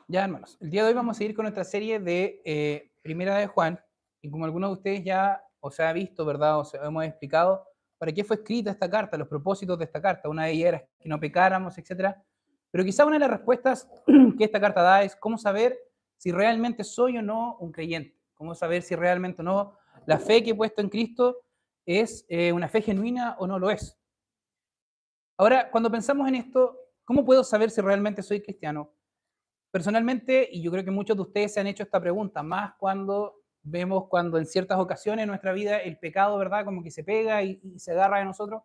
Ya, hermanos, el día de hoy vamos a seguir con nuestra serie de Primera de Juan, y como algunos de ustedes ya os ha visto, ¿verdad? Os hemos explicado para qué fue escrita esta carta, los propósitos de esta carta. Una de ellas era que no pecáramos, etcétera. Pero quizá una de las respuestas que esta carta da es cómo saber si realmente soy o no un creyente, cómo saber si realmente o no la fe que he puesto en Cristo es una fe genuina o no lo es. Ahora, cuando pensamos en esto, ¿cómo puedo saber si realmente soy cristiano? Personalmente, y yo creo que muchos de ustedes se han hecho esta pregunta, más cuando vemos cuando en ciertas ocasiones en nuestra vida el pecado, ¿verdad? Como que se pega y se agarra de nosotros.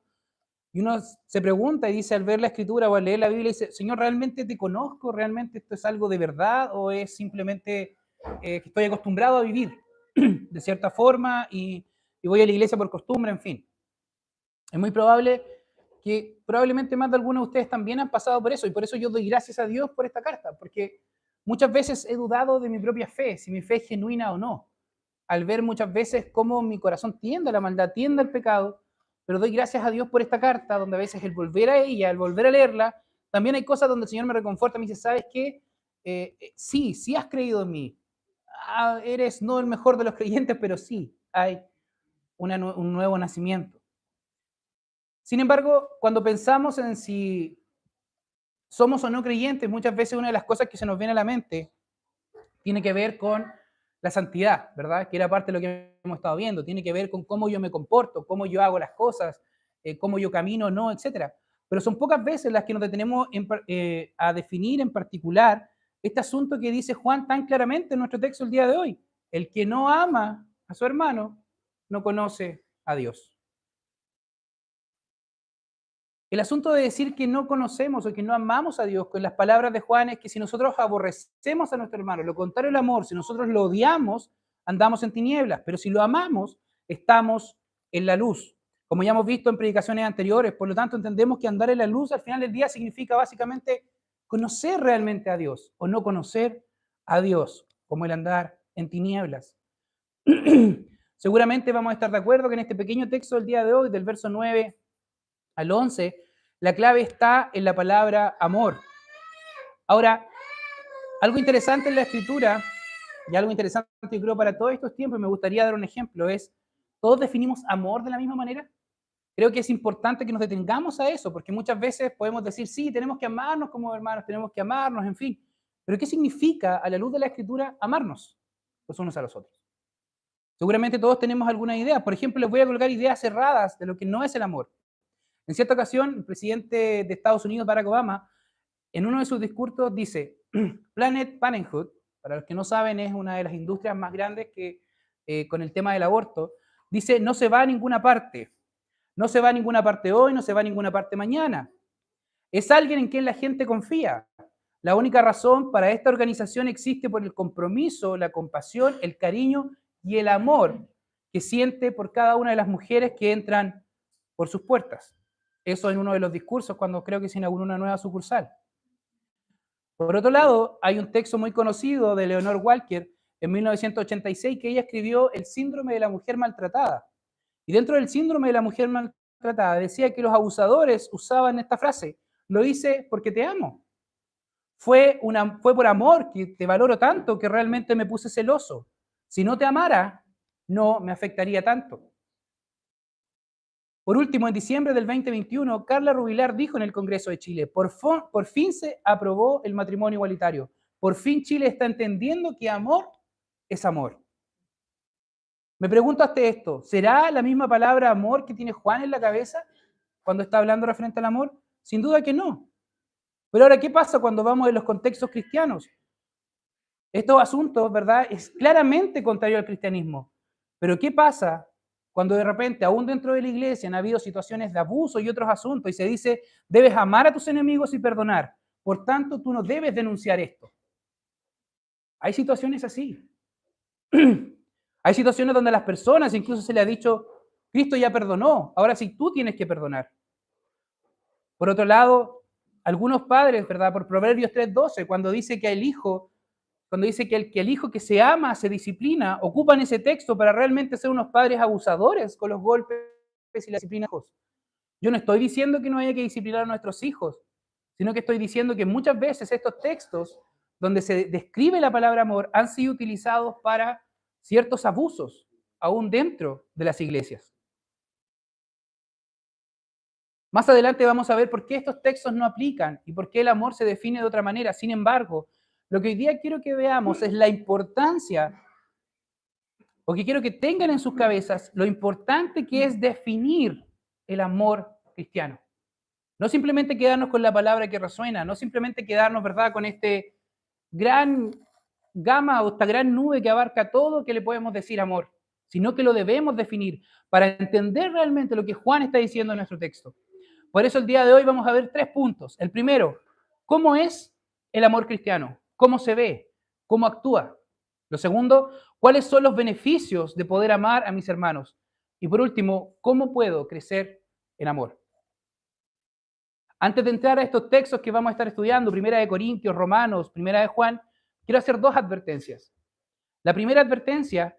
Y uno se pregunta y dice al ver la escritura o al leer la Biblia, dice, Señor, ¿realmente te conozco? ¿Realmente esto es algo de verdad? ¿O es simplemente que estoy acostumbrado a vivir de cierta forma y voy a la iglesia por costumbre, en fin? Es muy probable que probablemente más de algunos de ustedes también han pasado por eso, y por eso yo doy gracias a Dios por esta carta, porque muchas veces he dudado de mi propia fe, si mi fe es genuina o no, al ver muchas veces cómo mi corazón tiende a la maldad, tiende al pecado, pero doy gracias a Dios por esta carta, donde a veces el volver a ella, el volver a leerla, también hay cosas donde el Señor me reconforta, me dice, ¿sabes qué? Sí, sí has creído en mí. Eres no el mejor de los creyentes, pero sí hay un nuevo nacimiento. Sin embargo, cuando pensamos en si somos o no creyentes, muchas veces una de las cosas que se nos viene a la mente tiene que ver con la santidad, ¿verdad? Que era parte de lo que hemos estado viendo, tiene que ver con cómo yo me comporto, cómo yo hago las cosas, cómo yo camino, no, etcétera. Pero son pocas veces las que nos detenemos a definir en particular este asunto que dice Juan tan claramente en nuestro texto el día de hoy. El que no ama a su hermano no conoce a Dios. El asunto de decir que no conocemos o que no amamos a Dios con las palabras de Juan es que si nosotros aborrecemos a nuestro hermano, lo contrario al amor, si nosotros lo odiamos, andamos en tinieblas, pero si lo amamos, estamos en la luz. Como ya hemos visto en predicaciones anteriores, por lo tanto entendemos que andar en la luz al final del día significa básicamente conocer realmente a Dios o no conocer a Dios, como el andar en tinieblas. Seguramente vamos a estar de acuerdo que en este pequeño texto del día de hoy, del verso 9 al 11, la clave está en la palabra amor. Ahora, algo interesante en la escritura, y algo interesante yo creo para todos estos tiempos, me gustaría dar un ejemplo, es, ¿todos definimos amor de la misma manera? Creo que es importante que nos detengamos a eso, porque muchas veces podemos decir, sí, tenemos que amarnos como hermanos, tenemos que amarnos, en fin. Pero ¿qué significa, a la luz de la escritura, amarnos los unos a los otros? Seguramente todos tenemos alguna idea. Por ejemplo, les voy a colocar ideas cerradas de lo que no es el amor. En cierta ocasión, el presidente de Estados Unidos, Barack Obama, en uno de sus discursos dice, Planet Parenthood, para los que no saben, es una de las industrias más grandes que con el tema del aborto, dice, no se va a ninguna parte, no se va a ninguna parte hoy, no se va a ninguna parte mañana. Es alguien en quien la gente confía. La única razón para esta organización existe por el compromiso, la compasión, el cariño y el amor que siente por cada una de las mujeres que entran por sus puertas. Eso en uno de los discursos cuando creo que se inauguró una nueva sucursal. Por otro lado, hay un texto muy conocido de Leonor Walker en 1986 que ella escribió El síndrome de la mujer maltratada. Y dentro del síndrome de la mujer maltratada decía que los abusadores usaban esta frase, lo hice porque te amo. Fue por amor que te valoro tanto que realmente me puse celoso. Si no te amara, no me afectaría tanto. Por último, en diciembre del 2021, Carla Rubilar dijo en el Congreso de Chile, por fin se aprobó el matrimonio igualitario. Por fin Chile está entendiendo que amor es amor. Me pregunto hasta esto, ¿será la misma palabra amor que tiene Juan en la cabeza cuando está hablando referente al amor? Sin duda que no. Pero ahora, ¿qué pasa cuando vamos en los contextos cristianos? Estos asuntos, ¿verdad? Es claramente contrario al cristianismo. Pero ¿qué pasa cuando de repente, aún dentro de la iglesia, han habido situaciones de abuso y otros asuntos y se dice, debes amar a tus enemigos y perdonar? Por tanto, tú no debes denunciar esto. Hay situaciones así. Hay situaciones donde a las personas incluso se le ha dicho, Cristo ya perdonó, ahora sí tú tienes que perdonar. Por otro lado, algunos padres, ¿verdad? Por Proverbios 3:12, cuando dice que el hijo que se ama se disciplina, ocupan ese texto para realmente ser unos padres abusadores con los golpes y la disciplina. Yo no estoy diciendo que no haya que disciplinar a nuestros hijos, sino que estoy diciendo que muchas veces estos textos donde se describe la palabra amor han sido utilizados para ciertos abusos, aún dentro de las iglesias. Más adelante vamos a ver por qué estos textos no aplican y por qué el amor se define de otra manera. Sin embargo, lo que hoy día quiero que veamos es la importancia, o que quiero que tengan en sus cabezas, lo importante que es definir el amor cristiano. No simplemente quedarnos con la palabra que resuena, no simplemente quedarnos, ¿verdad?, con este gran gama o esta gran nube que abarca todo que le podemos decir amor, sino que lo debemos definir para entender realmente lo que Juan está diciendo en nuestro texto. Por eso el día de hoy vamos a ver 3 puntos. El primero, ¿cómo es el amor cristiano? ¿Cómo se ve? ¿Cómo actúa? Lo segundo, ¿cuáles son los beneficios de poder amar a mis hermanos? Y por último, ¿cómo puedo crecer en amor? Antes de entrar a estos textos que vamos a estar estudiando, Primera de Corintios, Romanos, Primera de Juan, quiero hacer 2 advertencias. La primera advertencia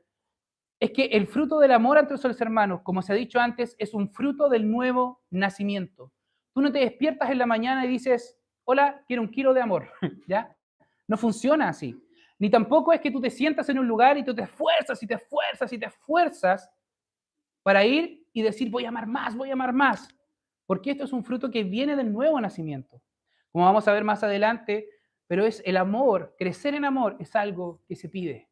es que el fruto del amor entre los hermanos, como se ha dicho antes, es un fruto del nuevo nacimiento. Tú no te despiertas en la mañana y dices, hola, quiero 1 kilo de amor, ¿ya? No funciona así. Ni tampoco es que tú te sientas en un lugar y tú te esfuerzas y te esfuerzas y te esfuerzas para ir y decir, voy a amar más, voy a amar más. Porque esto es un fruto que viene del nuevo nacimiento. Como vamos a ver más adelante, pero es el amor, crecer en amor es algo que se pide,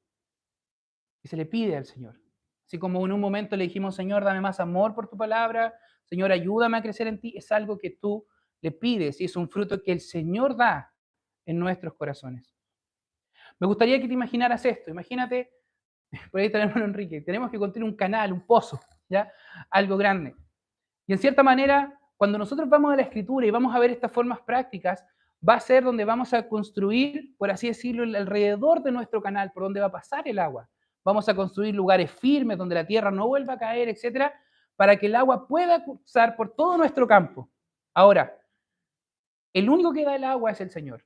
que se le pide al Señor. Así como en un momento le dijimos, Señor, dame más amor por tu palabra, Señor, ayúdame a crecer en ti, es algo que tú le pides y es un fruto que el Señor da en nuestros corazones. Me gustaría que te imaginaras esto. Imagínate, por ahí está el hermano Enrique, tenemos que construir un canal, un pozo, ¿ya? Algo grande. Y en cierta manera, cuando nosotros vamos a la Escritura y vamos a ver estas formas prácticas, va a ser donde vamos a construir, por así decirlo, alrededor de nuestro canal, por donde va a pasar el agua. Vamos a construir lugares firmes donde la tierra no vuelva a caer, etcétera, para que el agua pueda cruzar por todo nuestro campo. Ahora, el único que da el agua es el Señor.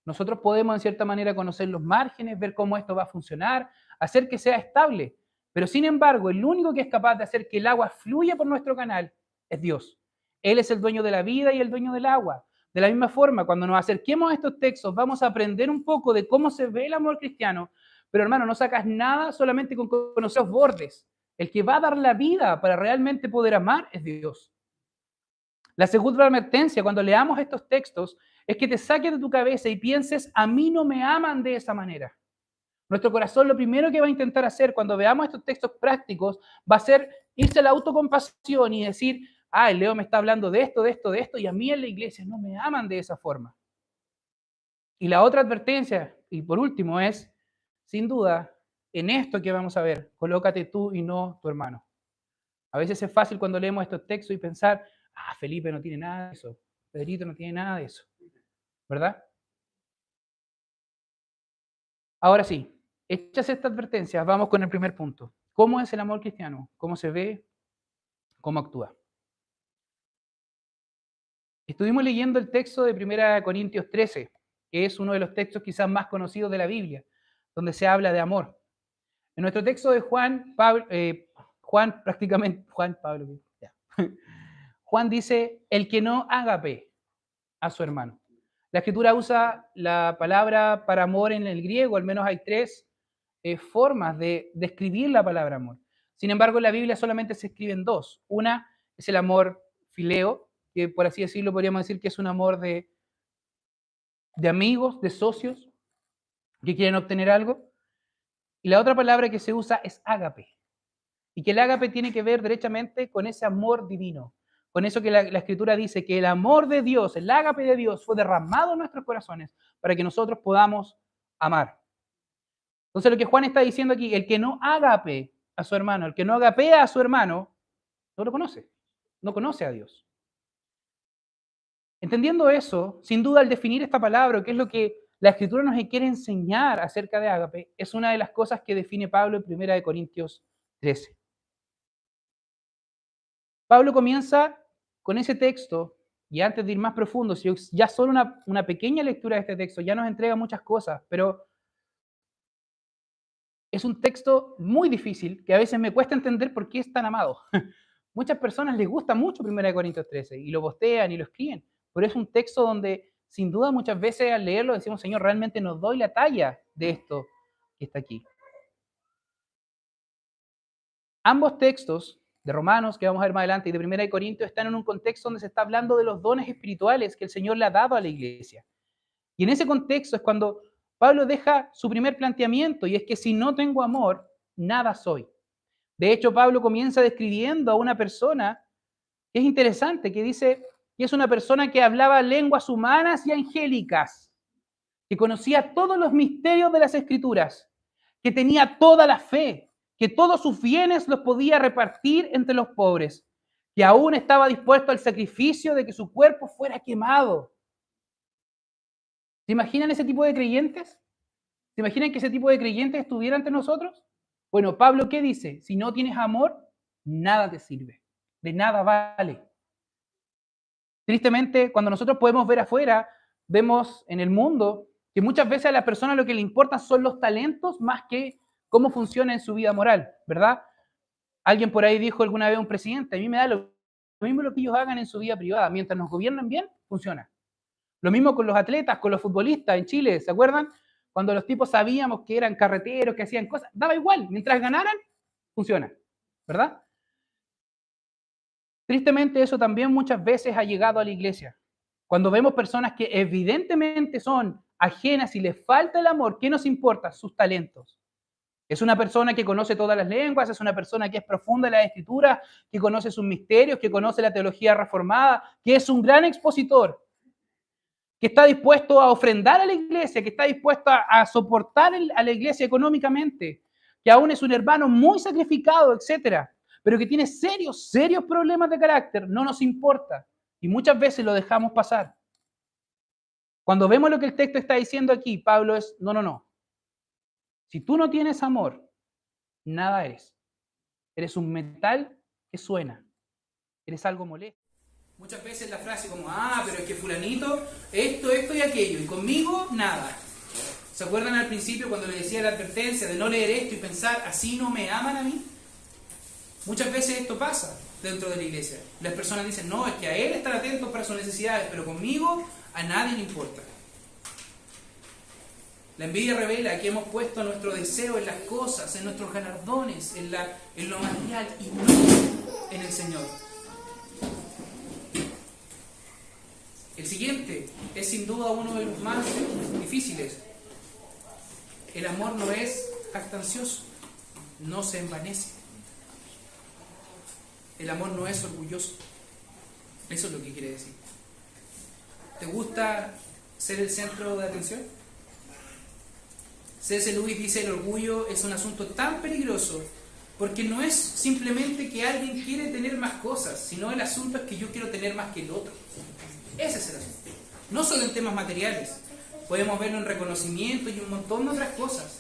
Nosotros podemos, en cierta manera, conocer los márgenes, ver cómo esto va a funcionar, hacer que sea estable. Pero, sin embargo, el único que es capaz de hacer que el agua fluya por nuestro canal es Dios. Él es el dueño de la vida y el dueño del agua. De la misma forma, cuando nos acerquemos a estos textos, vamos a aprender un poco de cómo se ve el amor cristiano. Pero, hermano, no sacas nada solamente con conocer los bordes. El que va a dar la vida para realmente poder amar es Dios. La segunda advertencia cuando leamos estos textos es que te saques de tu cabeza y pienses, a mí no me aman de esa manera. Nuestro corazón lo primero que va a intentar hacer cuando veamos estos textos prácticos va a ser irse a la autocompasión y decir, el Leo me está hablando de esto, de esto, de esto, y a mí en la iglesia no me aman de esa forma. Y la otra advertencia, y por último, es, sin duda, en esto que vamos a ver, colócate tú y no tu hermano. A veces es fácil cuando leemos estos textos y pensar, Felipe no tiene nada de eso, Pedrito no tiene nada de eso, ¿verdad? Ahora sí, hechas estas advertencias, vamos con el primer punto. ¿Cómo es el amor cristiano? ¿Cómo se ve? ¿Cómo actúa? Estuvimos leyendo el texto de 1 Corintios 13, que es uno de los textos quizás más conocidos de la Biblia, donde se habla de amor. En nuestro texto de Juan Juan dice, el que no ágape a su hermano. La Escritura usa la palabra para amor en el griego, al menos hay 3 formas de describir la palabra amor. Sin embargo, en la Biblia solamente se escriben 2. Una es el amor fileo, que por así decirlo podríamos decir que es un amor de amigos, de socios, que quieren obtener algo. Y la otra palabra que se usa es ágape. Y que el ágape tiene que ver derechamente con ese amor divino. Con eso que la Escritura dice que el amor de Dios, el ágape de Dios fue derramado en nuestros corazones para que nosotros podamos amar. Entonces lo que Juan está diciendo aquí, el que no ágape a su hermano, el que no agapea a su hermano, no lo conoce, no conoce a Dios. Entendiendo eso, sin duda al definir esta palabra, que es lo que la Escritura nos quiere enseñar acerca de ágape, es una de las cosas que define Pablo en 1 Corintios 13. Pablo comienza con ese texto, y antes de ir más profundo, ya solo una pequeña lectura de este texto ya nos entrega muchas cosas, pero es un texto muy difícil que a veces me cuesta entender por qué es tan amado. Muchas personas les gusta mucho 1 Corintios 13 y lo postean y lo escriben, pero es un texto donde sin duda muchas veces al leerlo decimos, Señor, realmente no doy la talla de esto que está aquí. Ambos textos de Romanos, que vamos a ver más adelante, y de Primera de Corintios, están en un contexto donde se está hablando de los dones espirituales que el Señor le ha dado a la iglesia. Y en ese contexto es cuando Pablo deja su primer planteamiento, y es que si no tengo amor, nada soy. De hecho, Pablo comienza describiendo a una persona que es interesante, que dice que es una persona que hablaba lenguas humanas y angélicas, que conocía todos los misterios de las Escrituras, que tenía toda la fe, que todos sus bienes los podía repartir entre los pobres, que aún estaba dispuesto al sacrificio de que su cuerpo fuera quemado. ¿Se imaginan ese tipo de creyentes? ¿Se imaginan que ese tipo de creyentes estuviera entre nosotros? Bueno, Pablo, ¿qué dice? Si no tienes amor, nada te sirve, de nada vale. Tristemente, cuando nosotros podemos ver afuera, vemos en el mundo que muchas veces a las personas lo que le importa son los talentos más que cómo funciona en su vida moral, ¿verdad? Alguien por ahí dijo alguna vez a un presidente, a mí me da lo mismo lo que ellos hagan en su vida privada, mientras nos gobiernen bien, funciona. Lo mismo con los atletas, con los futbolistas en Chile, ¿se acuerdan? Cuando los tipos sabíamos que eran carreteros, que hacían cosas, daba igual, mientras ganaran, funciona, ¿verdad? Tristemente eso también muchas veces ha llegado a la iglesia. Cuando vemos personas que evidentemente son ajenas y les falta el amor, ¿qué nos importa? Sus talentos. Es una persona que conoce todas las lenguas, es una persona que es profunda en la escritura, que conoce sus misterios, que conoce la teología reformada, que es un gran expositor, que está dispuesto a ofrendar a la iglesia, que está dispuesto a soportar a la iglesia económicamente, que aún es un hermano muy sacrificado, etcétera, pero que tiene serios problemas de carácter, no nos importa. Y muchas veces lo dejamos pasar. Cuando vemos lo que el texto está diciendo aquí, Pablo es, no. Si tú no tienes amor, nada eres. Eres un metal que suena. Eres algo molesto. Muchas veces la frase como, pero es que fulanito, esto y aquello, y conmigo, nada. ¿Se acuerdan al principio cuando le decía la advertencia de no leer esto y pensar, así no me aman a mí? Muchas veces esto pasa dentro de la iglesia. Las personas dicen, no, es que a él estar atentos para sus necesidades, pero conmigo a nadie le importa. La envidia revela que hemos puesto nuestro deseo en las cosas, en nuestros galardones, en lo material y no en el Señor. El siguiente es sin duda uno de los más difíciles. El amor no es jactancioso, no se envanece. El amor no es orgulloso. Eso es lo que quiere decir. ¿Te gusta ser el centro de atención? C.S. Lewis dice, el orgullo es un asunto tan peligroso porque no es simplemente que alguien quiere tener más cosas, sino el asunto es que yo quiero tener más que el otro. Ese es el asunto. No solo en temas materiales, podemos verlo en reconocimiento y un montón de otras cosas.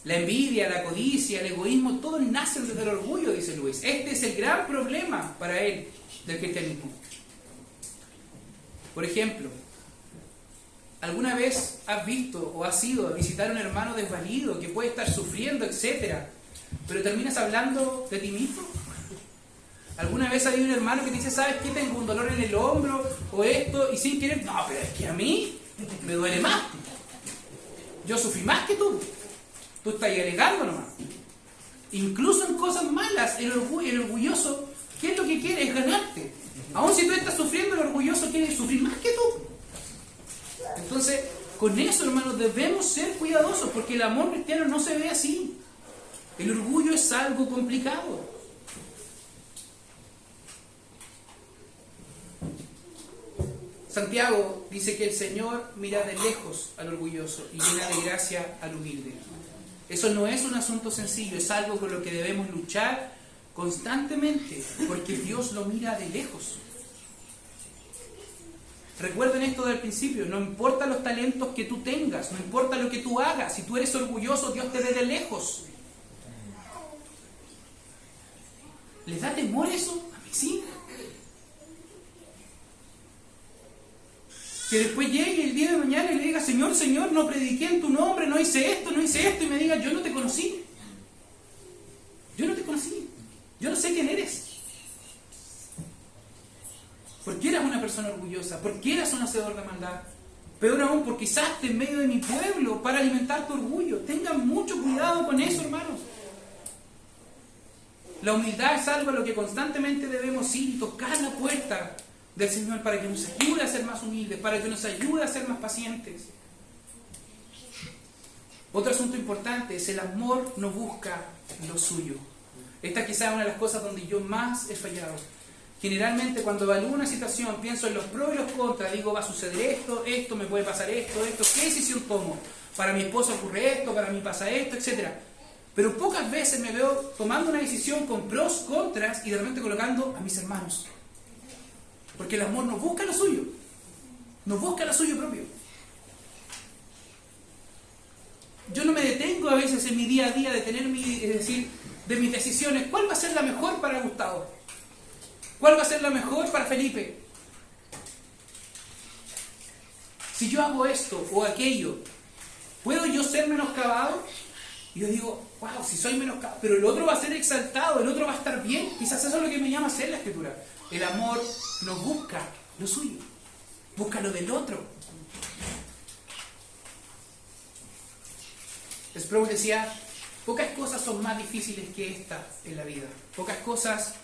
La envidia, la codicia, el egoísmo, todo nacen desde el orgullo, dice Luis. Este es el gran problema para él del cristianismo. Por ejemplo, ¿alguna vez has visto o has ido a visitar a un hermano desvalido que puede estar sufriendo, etcétera, pero terminas hablando de ti mismo? ¿Alguna vez ha habido un hermano que te dice, ¿sabes qué? Tengo un dolor en el hombro o esto, y sin querer, no, pero es que a mí me duele más. Yo sufrí más que tú. Tú estás alegando nomás. Incluso en cosas malas, el orgulloso, ¿qué es lo que quiere? Es ganarte. Aun si tú estás sufriendo, el orgulloso quiere sufrir más que tú. Entonces, con eso, hermanos, debemos ser cuidadosos, porque el amor cristiano no se ve así. El orgullo es algo complicado. Santiago dice que el Señor mira de lejos al orgulloso y llena de gracia al humilde. Eso no es un asunto sencillo, es algo con lo que debemos luchar constantemente, porque Dios lo mira de lejos. Recuerden esto del principio, no importa los talentos que tú tengas, no importa lo que tú hagas, si tú eres orgulloso, Dios te ve de lejos. ¿Les da temor eso? A mí sí. Que después llegue el día de mañana y le diga, Señor, Señor, no prediqué en tu nombre, no hice esto, y me diga, yo no te conocí. Yo no te conocí. Yo no sé quién eres. Porque eras una persona orgullosa, porque eras un hacedor de maldad. Peor aún, porque quizás en medio de mi pueblo para alimentar tu orgullo. Tengan mucho cuidado con eso, hermanos. La humildad es algo a lo que constantemente debemos ir y tocar la puerta del Señor para que nos ayude a ser más humildes, para que nos ayude a ser más pacientes. Otro asunto importante es el amor no busca lo suyo. Esta quizás es una de las cosas donde yo más he fallado. Generalmente cuando evalúo una situación pienso en los pros y los contras, digo va a suceder esto me puede pasar esto, ¿qué decisión tomo? Para mi esposa ocurre esto, para mí pasa esto, etc. Pero pocas veces me veo tomando una decisión con pros, contras y de repente colocando a mis hermanos. Porque el amor no busca lo suyo, no busca lo suyo propio. Yo no me detengo a veces en mi día a día de tener de mis decisiones, ¿cuál va a ser la mejor para Gustavo? ¿Cuál va a ser la mejor para Felipe? Si yo hago esto o aquello, ¿puedo yo ser menoscabado? Y yo digo, wow, si soy menoscabado, pero el otro va a ser exaltado, el otro va a estar bien. Quizás eso es lo que me llama a hacer la Escritura. El amor no busca lo suyo, busca lo del otro. Sproul decía, pocas cosas son más difíciles que esta en la vida. Pocas cosas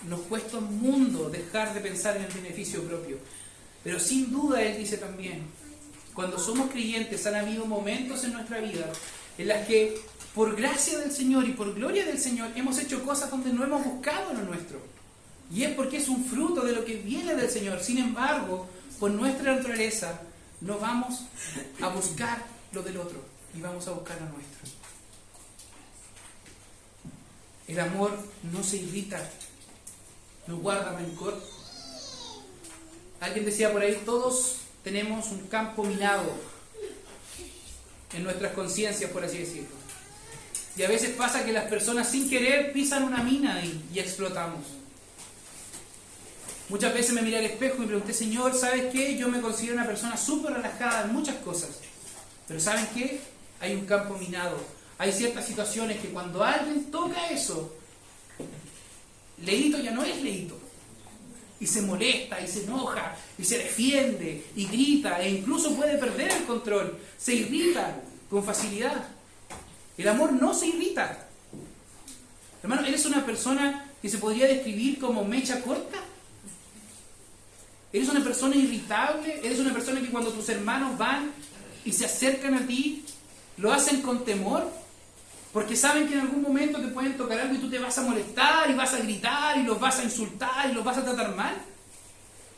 nos cuesta un mundo dejar de pensar en el beneficio propio. Pero sin duda él dice también, cuando somos creyentes han habido momentos en nuestra vida en las que por gracia del Señor y por gloria del Señor hemos hecho cosas donde no hemos buscado lo nuestro. Y es porque es un fruto de lo que viene del Señor. Sin embargo, por nuestra naturaleza no vamos a buscar lo del otro y vamos a buscar lo nuestro. El amor no se irrita, no guarda rencor. Alguien decía por ahí, todos tenemos un campo minado en nuestras conciencias, por así decirlo. Y a veces pasa que las personas sin querer pisan una mina y explotamos. Muchas veces me miré al espejo y me pregunté, Señor, ¿sabes qué? Yo me considero una persona súper relajada en muchas cosas. Pero ¿saben qué? Hay un campo minado. Hay ciertas situaciones que cuando alguien toca eso, Leito ya no es Leito. Y se molesta, y se enoja, y se defiende, y grita, e incluso puede perder el control. Se irrita con facilidad. El amor no se irrita. Hermano, ¿eres una persona que se podría describir como mecha corta? ¿Eres una persona irritable? ¿Eres una persona que cuando tus hermanos van y se acercan a ti, lo hacen con temor? Porque saben que en algún momento te pueden tocar algo y tú te vas a molestar y vas a gritar y los vas a insultar y los vas a tratar mal.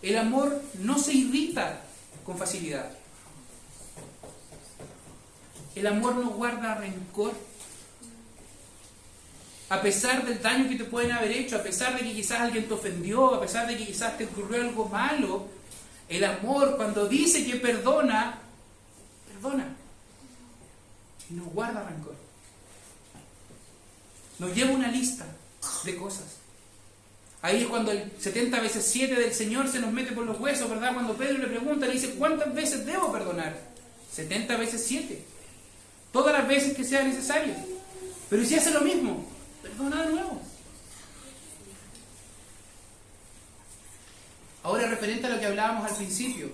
El amor no se irrita con facilidad. El amor no guarda rencor. A pesar del daño que te pueden haber hecho, a pesar de que quizás alguien te ofendió, a pesar de que quizás te ocurrió algo malo, el amor cuando dice que perdona, perdona. Y no guarda rencor. Nos lleva una lista de cosas. Ahí es cuando el 70 veces 7 del Señor se nos mete por los huesos, ¿verdad? Cuando Pedro le pregunta, le dice, ¿cuántas veces debo perdonar? 70 veces 7. Todas las veces que sea necesario. Pero si hace lo mismo, perdona de nuevo. Ahora, referente a lo que hablábamos al principio,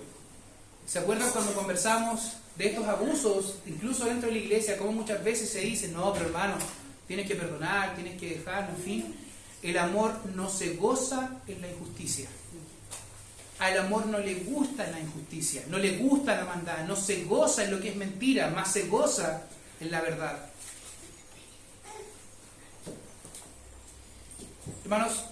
¿se acuerdan cuando conversamos de estos abusos, incluso dentro de la iglesia, como muchas veces se dice, no, pero hermano, tienes que perdonar, tienes que dejar, en fin? El amor no se goza en la injusticia. Al amor no le gusta la injusticia, no le gusta la maldad, no se goza en lo que es mentira, más se goza en la verdad. Hermanos,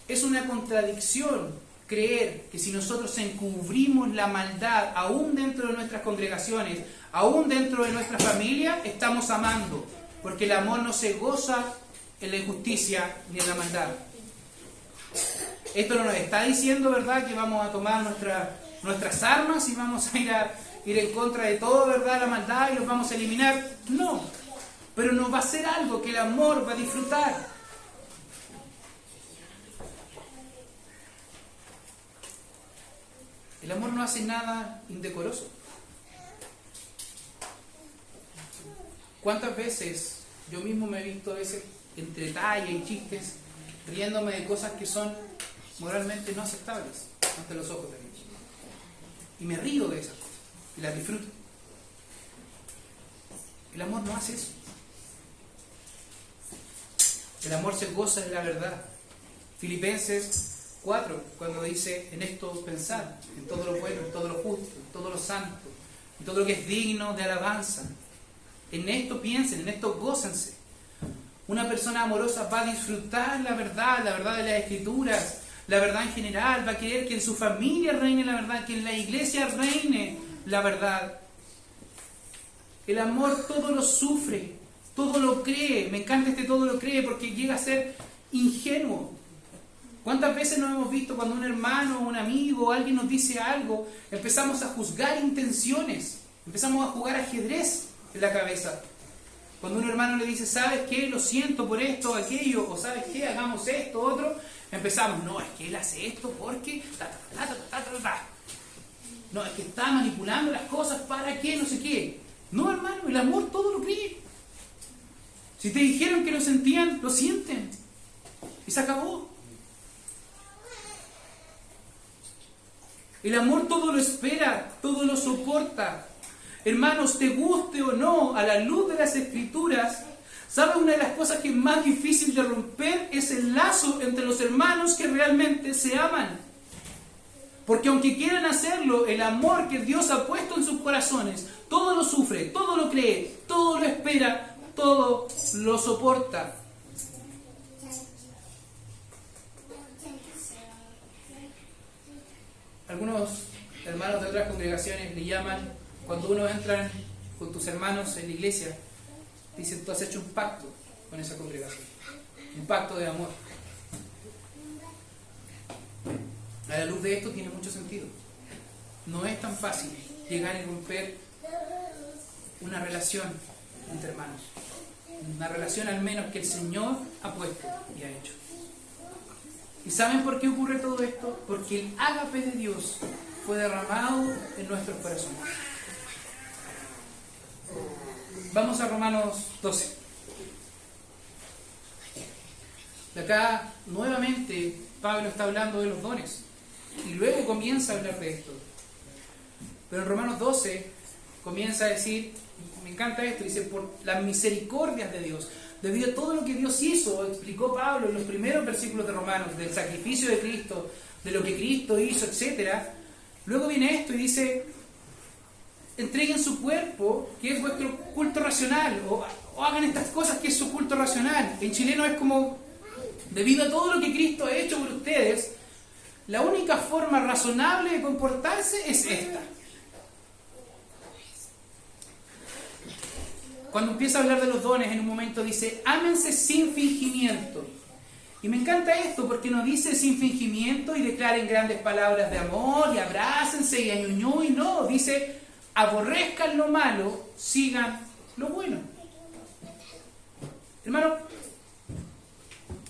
es una contradicción creer que si nosotros encubrimos la maldad aún dentro de nuestras congregaciones, aún dentro de nuestra familia, estamos amando, porque el amor no se goza en la injusticia ni en la maldad. Esto no nos está diciendo, ¿verdad?, que vamos a tomar nuestras armas y vamos a ir en contra de todo, ¿verdad?, la maldad y los vamos a eliminar. No, pero nos va a ser algo que el amor va a disfrutar. El amor no hace nada indecoroso. ¿Cuántas veces yo mismo me he visto a veces entre talla y chistes, riéndome de cosas que son moralmente no aceptables ante los ojos de Dios. Y me río de esas cosas y las disfruto. El amor no hace eso. El amor se goza de la verdad. Filipenses 4, cuando dice: en esto pensar, en todo lo bueno, en todo lo justo, en todo lo santo, en todo lo que es digno de alabanza. En esto piensen, en esto gócense. Una persona amorosa va a disfrutar la verdad de las Escrituras, la verdad en general, va a querer que en su familia reine la verdad, que en la iglesia reine la verdad. El amor todo lo sufre, todo lo cree. Me encanta todo lo cree porque llega a ser ingenuo. ¿Cuántas veces nos hemos visto cuando un hermano, un amigo, alguien nos dice algo, empezamos a juzgar intenciones, empezamos a jugar ajedrez en la cabeza? Cuando un hermano le dice: ¿sabes qué? Lo siento por esto o aquello, o ¿sabes qué? Hagamos esto, otro. Empezamos: no, es que él hace esto porque... No, es que está manipulando las cosas para que no sé qué. No, hermano, el amor todo lo cree. Si te dijeron que lo sentían, lo sienten. Y se acabó. El amor todo lo espera, todo lo soporta. Hermanos, te guste o no, a la luz de las Escrituras, ¿sabes? Una de las cosas que es más difícil de romper es el lazo entre los hermanos que realmente se aman. Porque aunque quieran hacerlo, el amor que Dios ha puesto en sus corazones, todo lo sufre, todo lo cree, todo lo espera, todo lo soporta. Algunos hermanos de otras congregaciones le llaman, cuando uno entra con tus hermanos en la iglesia, dicen: tú has hecho un pacto con esa congregación, un pacto de amor. A la luz de esto tiene mucho sentido. No es tan fácil llegar y romper una relación entre hermanos, una relación al menos que el Señor ha puesto y ha hecho. ¿Y saben por qué ocurre todo esto? Porque el ágape de Dios fue derramado en nuestros corazones. Vamos a Romanos 12. De acá, nuevamente, Pablo está hablando de los dones. Y luego comienza a hablar de esto. Pero en Romanos 12 comienza a decir, me encanta esto, dice: por las misericordias de Dios, debido a todo lo que Dios hizo, explicó Pablo en los primeros versículos de Romanos, del sacrificio de Cristo, de lo que Cristo hizo, etc. Luego viene esto y dice: entreguen su cuerpo, que es vuestro culto racional, o hagan estas cosas que es su culto racional. En chileno es como: debido a todo lo que Cristo ha hecho por ustedes, la única forma razonable de comportarse es esta. Cuando empieza a hablar de los dones, en un momento dice: ámense sin fingimiento. Y me encanta esto porque no dice sin fingimiento y declaren grandes palabras de amor y abrácense y añuñú, y no, dice: aborrezcan lo malo, sigan lo bueno. Hermano,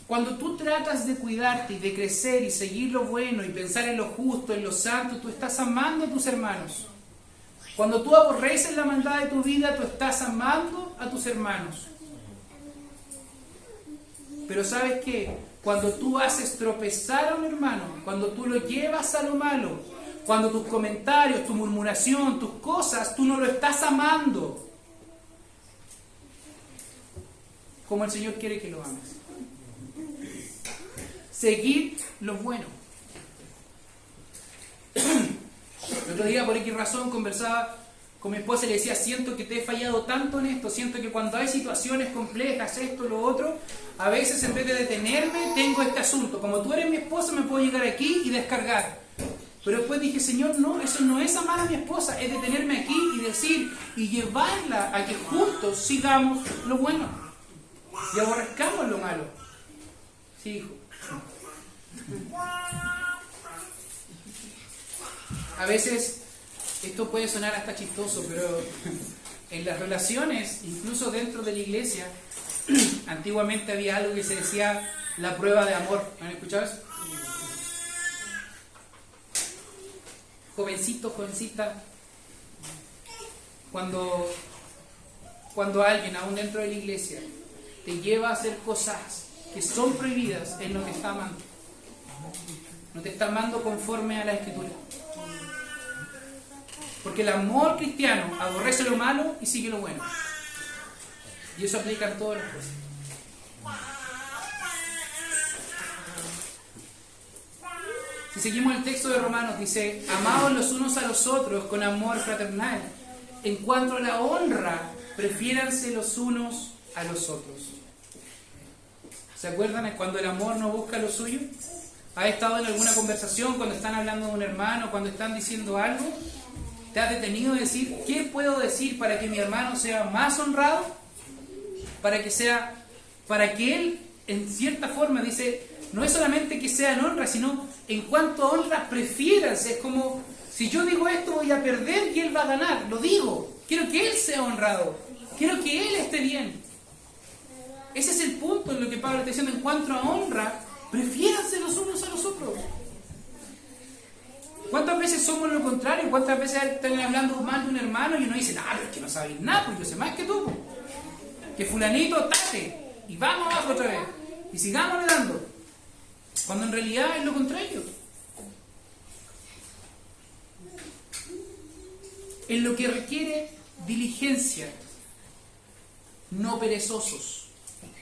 cuando tú tratas de cuidarte y de crecer y seguir lo bueno y pensar en lo justo, en lo santo, tú estás amando a tus hermanos. Cuando tú aborreces la maldad de tu vida, tú estás amando a tus hermanos. Pero ¿sabes qué? Cuando tú haces tropezar a un hermano, cuando tú lo llevas a lo malo, cuando tus comentarios, tu murmuración, tus cosas, tú no lo estás amando como el Señor quiere que lo ames. Seguir lo bueno. El otro día, por X razón, conversaba con mi esposa y le decía: siento que te he fallado tanto en esto, siento que cuando hay situaciones complejas, esto, lo otro, a veces en vez de detenerme, tengo este asunto. Como tú eres mi esposa, me puedo llegar aquí y descargar. Pero después dije: Señor, no, eso no es amar a mi esposa, es detenerme aquí y decir, y llevarla a que juntos sigamos lo bueno y aborrezcamos lo malo. Sí, hijo. A veces esto puede sonar hasta chistoso, pero en las relaciones, incluso dentro de la iglesia, antiguamente había algo que se decía la prueba de amor. ¿Han escuchado eso? Jovencito, jovencita, cuando alguien, aún dentro de la iglesia, te lleva a hacer cosas que son prohibidas, es lo que está amando. no te está amando conforme a la Escritura. Porque el amor cristiano aborrece lo malo y sigue lo bueno. Y eso aplica en todas las cosas. Si seguimos el texto de Romanos, dice: amaos los unos a los otros con amor fraternal. En cuanto a la honra, prefiéranse los unos a los otros. ¿Se acuerdan cuando el amor no busca lo suyo? ¿Has estado en alguna conversación cuando están hablando de un hermano, cuando están diciendo algo? ¿Te has detenido a decir, qué puedo decir para que mi hermano sea más honrado? Para que él, en cierta forma, dice, no es solamente que sea en honra, sino en cuanto a honra, prefiéranse. Es como, si yo digo esto voy a perder y él va a ganar. Lo digo. Quiero que él sea honrado. Quiero que él esté bien. Ese es el punto en lo que Pablo está diciendo. En cuanto a honra, prefiéranse los unos a los otros. ¿Cuántas veces somos lo contrario? ¿Cuántas veces están hablando mal de un hermano y uno dice, pero es que no sabéis nada, porque yo sé más que tú? Que fulanito tate y vamos abajo otra vez y sigamos dando, cuando en realidad es lo contrario. En lo que requiere diligencia, no perezosos,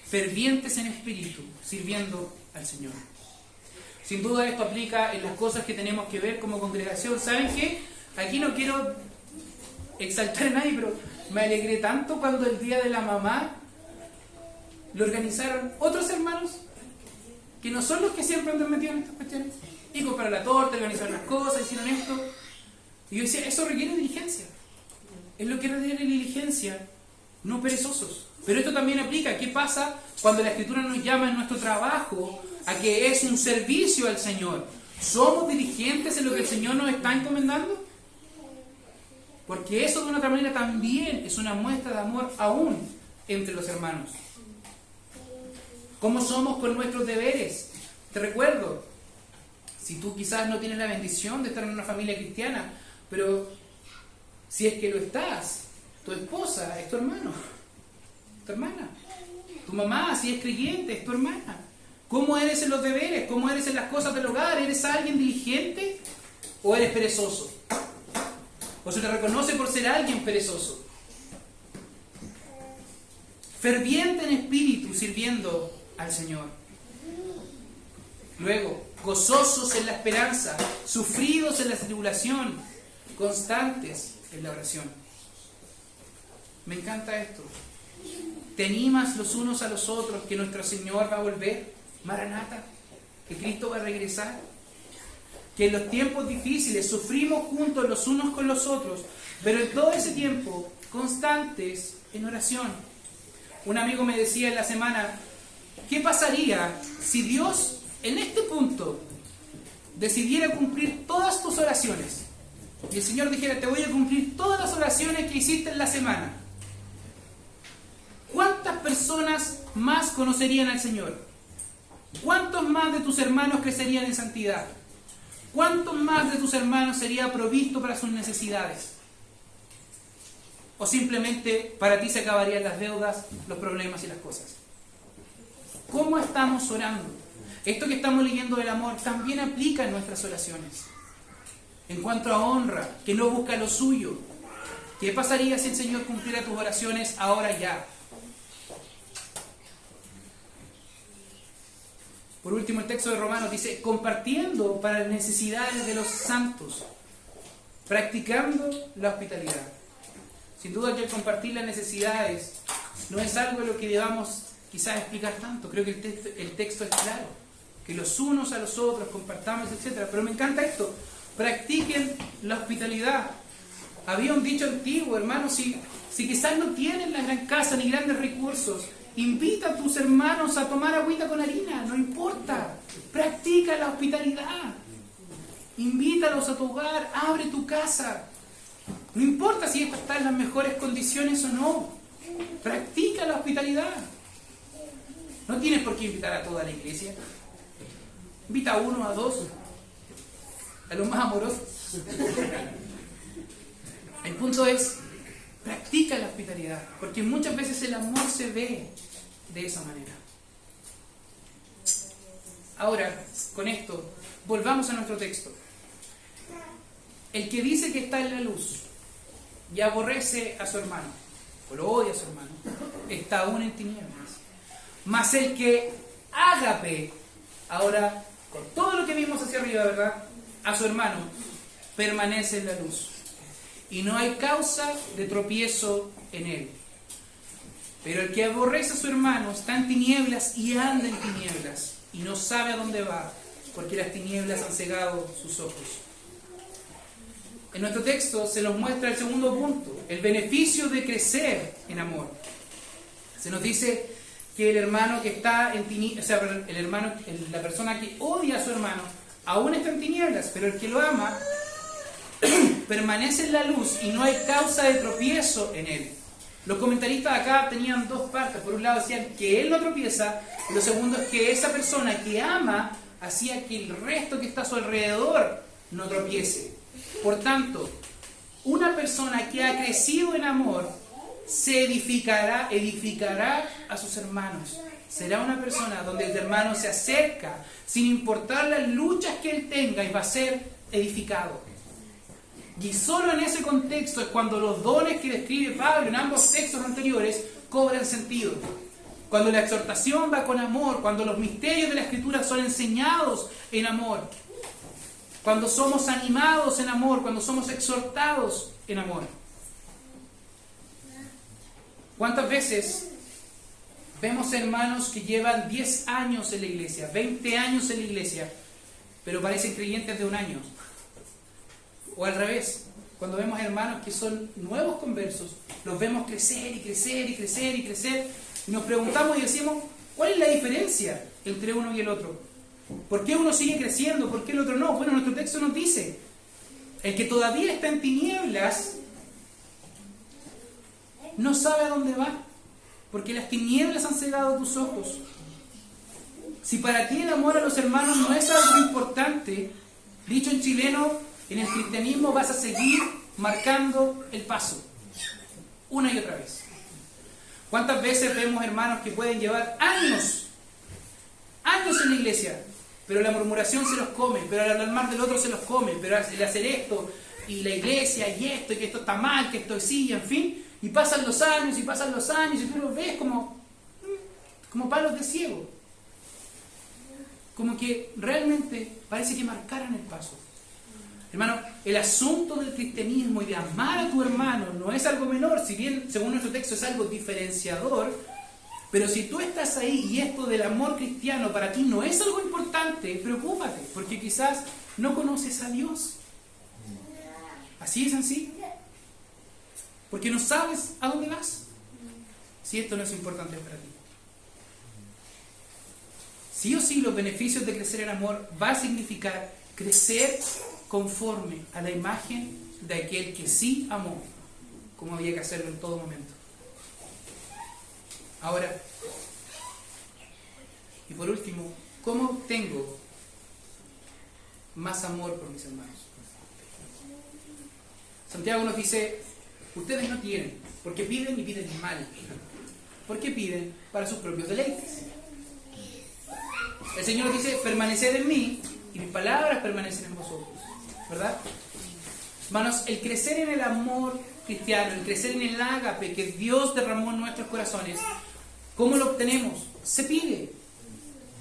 fervientes en espíritu, sirviendo al Señor. Sin duda esto aplica en las cosas que tenemos que ver como congregación. ¿Saben qué? Aquí no quiero exaltar a nadie, pero me alegré tanto cuando el día de la mamá lo organizaron otros hermanos que no son los que siempre andan metidos en estas cuestiones. Y compraron la torta, organizaron las cosas, hicieron esto. Y yo decía, eso requiere diligencia. Es lo que requiere diligencia, no perezosos. Pero esto también aplica. ¿Qué pasa cuando la Escritura nos llama en nuestro trabajo a que es un servicio al Señor? ¿Somos diligentes en lo que el Señor nos está encomendando? Porque eso de una otra manera también es una muestra de amor aún entre los hermanos. ¿Cómo somos con nuestros deberes? Te recuerdo, si tú quizás no tienes la bendición de estar en una familia cristiana, pero si es que lo estás, tu esposa es tu hermano, tu hermana. Tu mamá, si es creyente, es tu hermana. ¿Cómo eres en los deberes? ¿Cómo eres en las cosas del hogar? ¿Eres alguien diligente o eres perezoso? ¿O se te reconoce por ser alguien perezoso? Ferviente en espíritu, sirviendo al Señor. Luego, gozosos en la esperanza, sufridos en la tribulación, constantes en la oración. Me encanta esto. Te animas los unos a los otros que nuestro Señor va a volver, Maranata, que Cristo va a regresar, que en los tiempos difíciles sufrimos juntos los unos con los otros, pero en todo ese tiempo constantes en oración. Un amigo me decía en la semana, ¿qué pasaría si Dios en este punto decidiera cumplir todas tus oraciones? Y el Señor dijera, te voy a cumplir todas las oraciones que hiciste en la semana. ¿Cuántas personas más conocerían al Señor? ¿Cuántos más de tus hermanos crecerían en santidad? ¿Cuántos más de tus hermanos sería provisto para sus necesidades? ¿O simplemente para ti se acabarían las deudas, los problemas y las cosas? ¿Cómo estamos orando? Esto que estamos leyendo del amor también aplica en nuestras oraciones. En cuanto a honra, que no busca lo suyo, ¿qué pasaría si el Señor cumpliera tus oraciones ahora ya? Por último, el texto de Romanos dice, compartiendo para las necesidades de los santos, practicando la hospitalidad. Sin duda que el compartir las necesidades no es algo de lo que debamos quizás explicar tanto. Creo que el texto es claro, que los unos a los otros compartamos, etc. Pero me encanta esto, practiquen la hospitalidad. Había un dicho antiguo, hermanos, si quizás no tienen la gran casa ni grandes recursos, invita a tus hermanos a tomar agüita con harina, no importa. Practica la hospitalidad. Invítalos a tu hogar, abre tu casa. No importa si esta está en las mejores condiciones o no. Practica la hospitalidad. No tienes por qué invitar a toda la iglesia. Invita a uno, a dos, a los más amorosos. El punto es, practica la hospitalidad, porque muchas veces el amor se ve de esa manera. Ahora, con esto, volvamos a nuestro texto. El que dice que está en la luz y aborrece a su hermano, o lo odia a su hermano, está aún en tinieblas. Mas el que ágape, ahora, con todo lo que vimos hacia arriba, ¿verdad?, a su hermano, permanece en la luz. Y no hay causa de tropiezo en él. Pero el que aborrece a su hermano está en tinieblas y anda en tinieblas, y no sabe a dónde va, porque las tinieblas han cegado sus ojos. En nuestro texto se nos muestra el segundo punto, el beneficio de crecer en amor. Se nos dice que el hermano que está en tinieblas, o sea, la persona que odia a su hermano, aún está en tinieblas, pero el que lo ama permanece en la luz y no hay causa de tropiezo en él. Los comentaristas acá tenían dos partes. Por un lado decían que él no tropieza, y lo segundo es que esa persona que ama hacía que el resto que está a su alrededor no tropiece. Por tanto, una persona que ha crecido en amor se edificará a sus hermanos. Será una persona donde el hermano se acerca sin importar las luchas que él tenga y va a ser edificado. Y solo en ese contexto es cuando los dones que describe Pablo en ambos textos anteriores cobran sentido. Cuando la exhortación va con amor, cuando los misterios de la Escritura son enseñados en amor, cuando somos animados en amor, cuando somos exhortados en amor. ¿Cuántas veces vemos hermanos que llevan 10 años en la iglesia, 20 años en la iglesia, pero parecen creyentes de un año? O al revés, cuando vemos hermanos que son nuevos conversos, los vemos crecer y crecer y crecer y crecer, y nos preguntamos y decimos, ¿cuál es la diferencia entre uno y el otro? ¿Por qué uno sigue creciendo? ¿Por qué el otro no? Bueno, nuestro texto nos dice, el que todavía está en tinieblas no sabe a dónde va, porque las tinieblas han cegado tus ojos. Si para ti el amor a los hermanos no es algo importante, dicho en chileno, en el cristianismo vas a seguir marcando el paso, una y otra vez. ¿Cuántas veces vemos hermanos que pueden llevar años en la iglesia, pero la murmuración se los come, pero al hablar mal del otro se los come, pero el hacer esto, y la iglesia, y esto, y que esto está mal, que esto sí, en fin, y pasan los años, y tú los ves como palos de ciego. Como que realmente parece que marcaran el paso. Hermano, el asunto del cristianismo y de amar a tu hermano no es algo menor, si bien según nuestro texto es algo diferenciador, pero si tú estás ahí y esto del amor cristiano para ti no es algo importante, preocúpate, porque quizás no conoces a Dios. Así es así. Porque no sabes a dónde vas, si esto no es importante para ti. Sí o sí, los beneficios de crecer en amor va a significar crecer conforme a la imagen de aquel que sí amó, como había que hacerlo en todo momento. Ahora, y por último, ¿cómo obtengo más amor por mis hermanos? Santiago nos dice, ustedes no tienen, porque piden y piden mal. ¿Por qué piden? Para sus propios deleites. El Señor dice, permaneced en mí y mis palabras permanecen en vosotros. ¿Verdad? Hermanos, el crecer en el amor cristiano, el crecer en el ágape que Dios derramó en nuestros corazones, ¿cómo lo obtenemos? Se pide.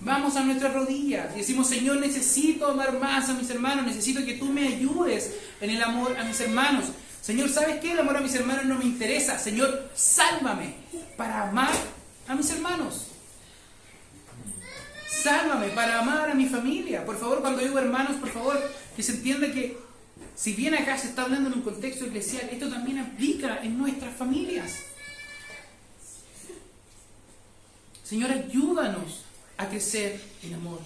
Vamos a nuestras rodillas y decimos, Señor, necesito amar más a mis hermanos, necesito que tú me ayudes en el amor a mis hermanos. Señor, ¿sabes qué? El amor a mis hermanos no me interesa. Señor, sálvame para amar a mis hermanos. Sálvame para amar a mi familia. Por favor, cuando digo hermanos, por favor, que se entienda que si bien acá se está hablando en un contexto eclesial, esto también aplica en nuestras familias. Señor, ayúdanos a crecer en amor.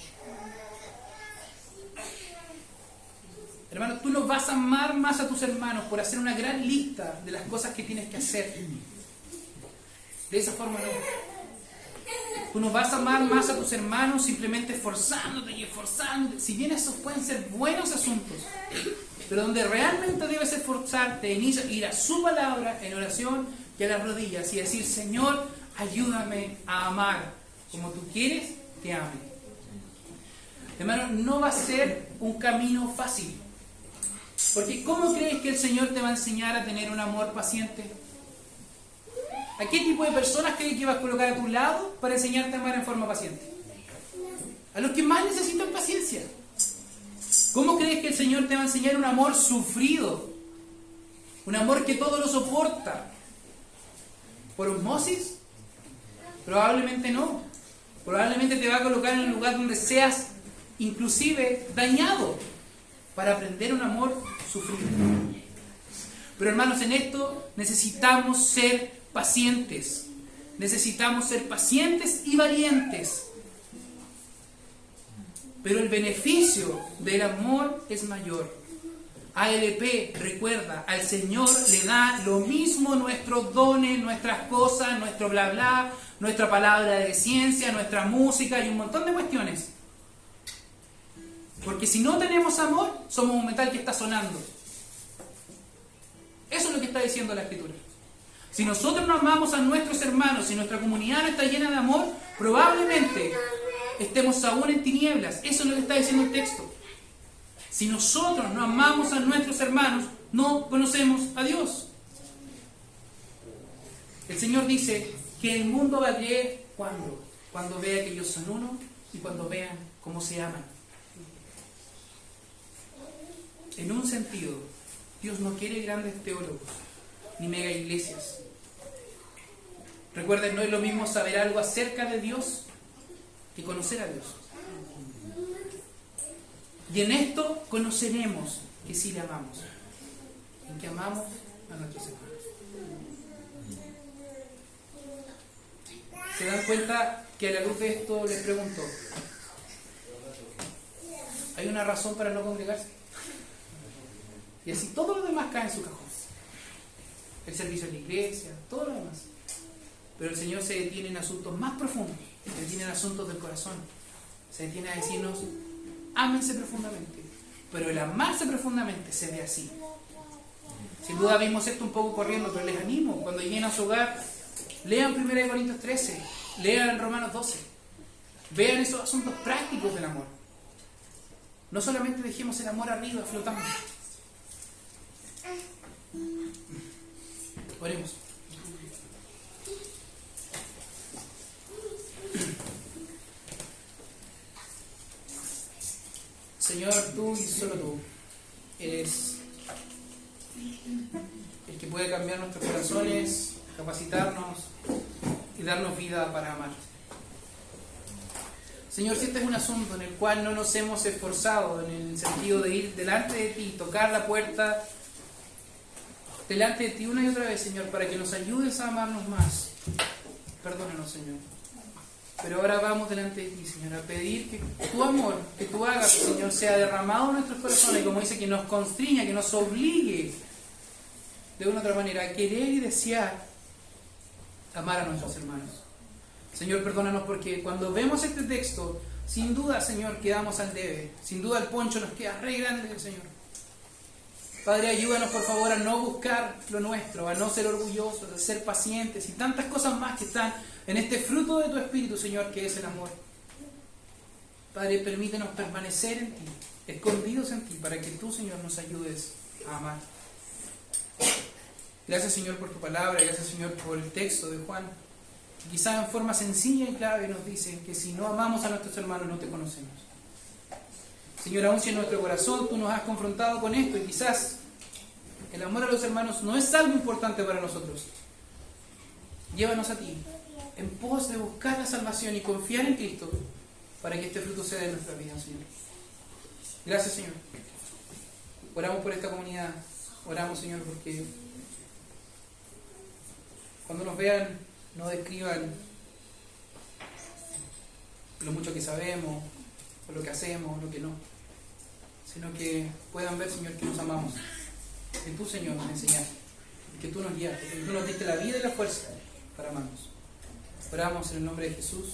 Hermano, tú no vas a amar más a tus hermanos por hacer una gran lista de las cosas que tienes que hacer. De esa forma no. Tú no vas a amar más a tus hermanos simplemente esforzándote y esforzándote. Si bien esos pueden ser buenos asuntos, pero donde realmente debes esforzarte en ir a su palabra en oración y a las rodillas y decir, Señor, ayúdame a amar como tú quieres que ame. Hermano, no va a ser un camino fácil. Porque ¿cómo crees que el Señor te va a enseñar a tener un amor paciente? ¿A qué tipo de personas crees que vas a colocar a tu lado para enseñarte a amar en forma paciente? A los que más necesitan paciencia. ¿Cómo crees que el Señor te va a enseñar un amor sufrido? Un amor que todo lo soporta. ¿Por osmosis? Probablemente no. Probablemente te va a colocar en un lugar donde seas inclusive dañado para aprender un amor sufrido. Pero hermanos, en esto necesitamos ser pacientes. Necesitamos ser pacientes y valientes. Pero el beneficio del amor es mayor. ALP, recuerda, al Señor le da lo mismo nuestros dones, nuestras cosas, nuestro bla bla, nuestra palabra de ciencia, nuestra música y un montón de cuestiones. Porque si no tenemos amor, somos un metal que está sonando. Eso es lo que está diciendo la Escritura. Si nosotros no amamos a nuestros hermanos, si nuestra comunidad no está llena de amor, probablemente estemos aún en tinieblas. Eso es lo que está diciendo el texto. Si nosotros no amamos a nuestros hermanos, no conocemos a Dios. El Señor dice que el mundo va a creer cuando vea que ellos son uno y cuando vean cómo se aman. En un sentido, Dios no quiere grandes teólogos ni mega iglesias. Recuerden, no es lo mismo saber algo acerca de Dios que conocer a Dios. Y en esto conoceremos que sí le amamos, en que amamos a nuestros hermanos. ¿Se dan cuenta que a la luz de esto les pregunto, ¿hay una razón para no congregarse? Y así todo lo demás cae en su cajón. El servicio en la iglesia, todo lo demás. Pero el Señor se detiene en asuntos más profundos, se detiene en asuntos del corazón, se detiene a decirnos, ámense profundamente. Pero el amarse profundamente se ve así. Sin duda vimos esto un poco corriendo, pero les animo, cuando lleguen a su hogar, lean 1 Corintios 13, lean Romanos 12, vean esos asuntos prácticos del amor. No solamente dejemos el amor arriba flotando. Oremos. Señor, tú y solo tú eres el que puede cambiar nuestros corazones, capacitarnos y darnos vida para amar. Señor, si este es un asunto en el cual no nos hemos esforzado en el sentido de ir delante de ti, tocar la puerta delante de ti una y otra vez, Señor, para que nos ayudes a amarnos más, perdónanos, Señor. Pero ahora vamos delante de ti, Señor, a pedir que tu amor, que tu hagas, Señor, sea derramado en nuestros corazones, como dice, que nos constriña, que nos obligue de una u otra manera a querer y desear amar a nuestros hermanos. Señor, perdónanos porque cuando vemos este texto, sin duda, Señor, quedamos al debe. Sin duda el poncho nos queda re grande, Señor. Padre, ayúdanos por favor a no buscar lo nuestro, a no ser orgullosos, a ser pacientes y tantas cosas más que están en este fruto de tu Espíritu, Señor, que es el amor. Padre, permítenos permanecer en ti, escondidos en ti, para que tú, Señor, nos ayudes a amar. Gracias, Señor, por tu palabra, gracias, Señor, por el texto de Juan. Quizá en forma sencilla y clave nos dicen que si no amamos a nuestros hermanos no te conocemos. Señor, aún si en nuestro corazón tú nos has confrontado con esto y quizás el amor a los hermanos no es algo importante para nosotros, llévanos a ti en pos de buscar la salvación y confiar en Cristo para que este fruto sea de nuestra vida, Señor. Gracias, Señor. Oramos por esta comunidad, oramos, Señor, porque cuando nos vean no describan lo mucho que sabemos, o lo que hacemos, o lo que no, sino que puedan ver, Señor, que nos amamos, que tú, Señor, nos enseñaste, que tú nos guiaste, que tú nos diste la vida y la fuerza para amarnos. Oramos en el nombre de Jesús.